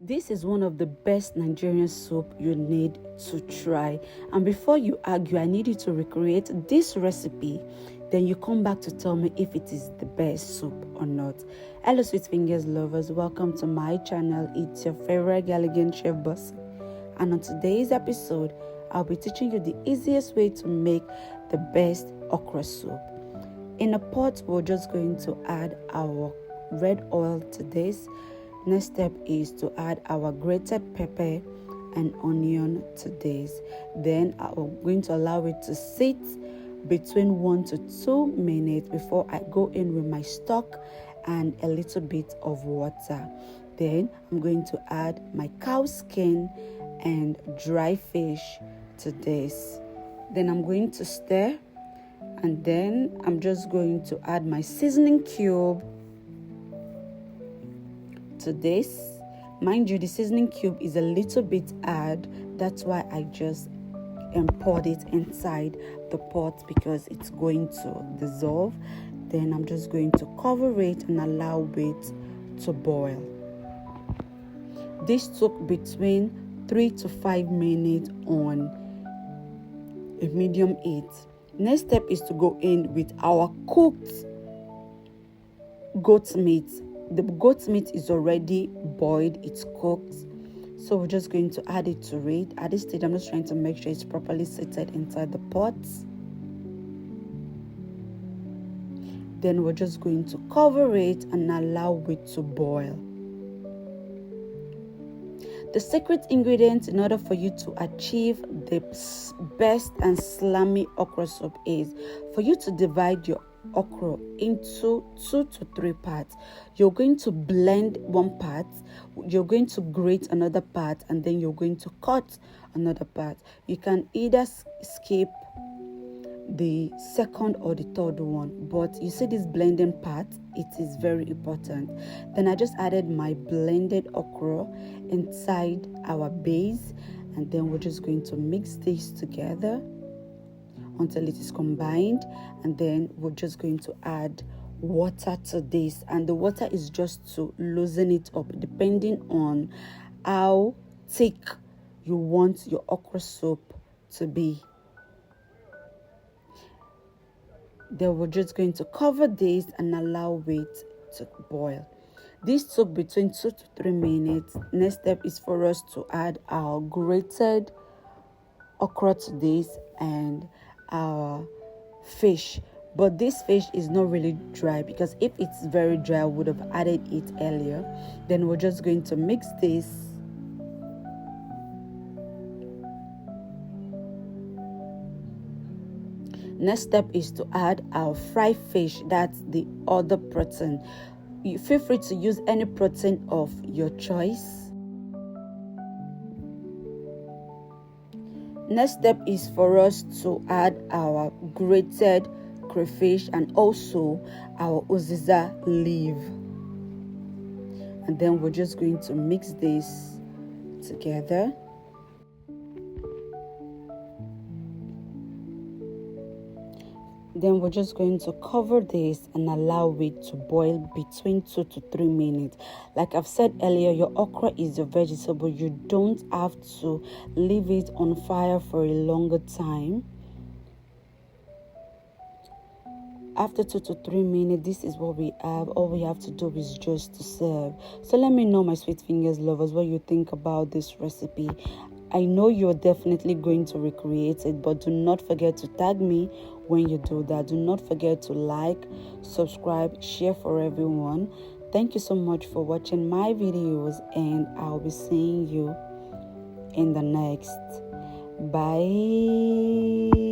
This is one of the best Nigerian soup you need to try. And before you argue, I need you to recreate this recipe. Then you come back to tell me if it is the best soup or not. Hello, Sweet Fingers lovers. Welcome to my channel. It's your favorite elegant chef boss. And on today's episode, I'll be teaching you the easiest way to make the best okra soup. In a pot, we're just going to add our red oil to this. Next step is to add our grated pepper and onion to this. Then I'm going to allow it to sit between 1 to 2 minutes before I go in with my stock and a little bit of water. Then I'm going to add my cow skin and dry fish to this. Then I'm going to stir, and then I'm just going to add my seasoning cube to this. Mind you, the seasoning cube is a little bit hard, that's why I just poured it inside the pot because it's going to dissolve. Then I'm just going to cover it and allow it to boil. This took between 3 to 5 minutes on a medium heat. Next step is to go in with our cooked goat meat. The goat meat is already boiled, it's cooked. So we're just going to add it to it. At this stage, I'm just trying to make sure it's properly seated inside the pot. Then we're just going to cover it and allow it to boil. The secret ingredient in order for you to achieve the best and slimy okra soup is for you to divide your okra into 2 to 3 parts. You're going to blend one part, you're going to grate another part, and then you're going to cut another part. You can either skip the second or the third one, but you see this blending part, it is very important. Then I just added my blended okra inside our base, and then we're just going to mix this together until it is combined, and then we're just going to add water to this, and the water is just to loosen it up depending on how thick you want your okra soup to be. Then we're just going to cover this and allow it to boil. This took between 2 to 3 minutes. Next step is for us to add our grated okra to this and our fish. But this fish is not really dry, because if it's very dry I would have added it earlier. Then we're just going to mix this. Next step is to add our fried fish, that's the other protein. You feel free to use any protein of your choice. Next step is for us to add our grated crayfish and also our uziza leaf. And then we're just going to mix this together. Then we're just going to cover this and allow it to boil between 2 to 3 minutes. Like I've said earlier, your okra is your vegetable. You don't have to leave it on fire for a longer time. After 2 to 3 minutes, this is what we have. All we have to do is just to serve. So let me know, my Sweet Fingers lovers, what you think about this recipe. I know you're definitely going to recreate it, but do not forget to tag me when you do that. Do not forget to like, subscribe, share for everyone. Thank you so much for watching my videos, and I'll be seeing you in the next. Bye.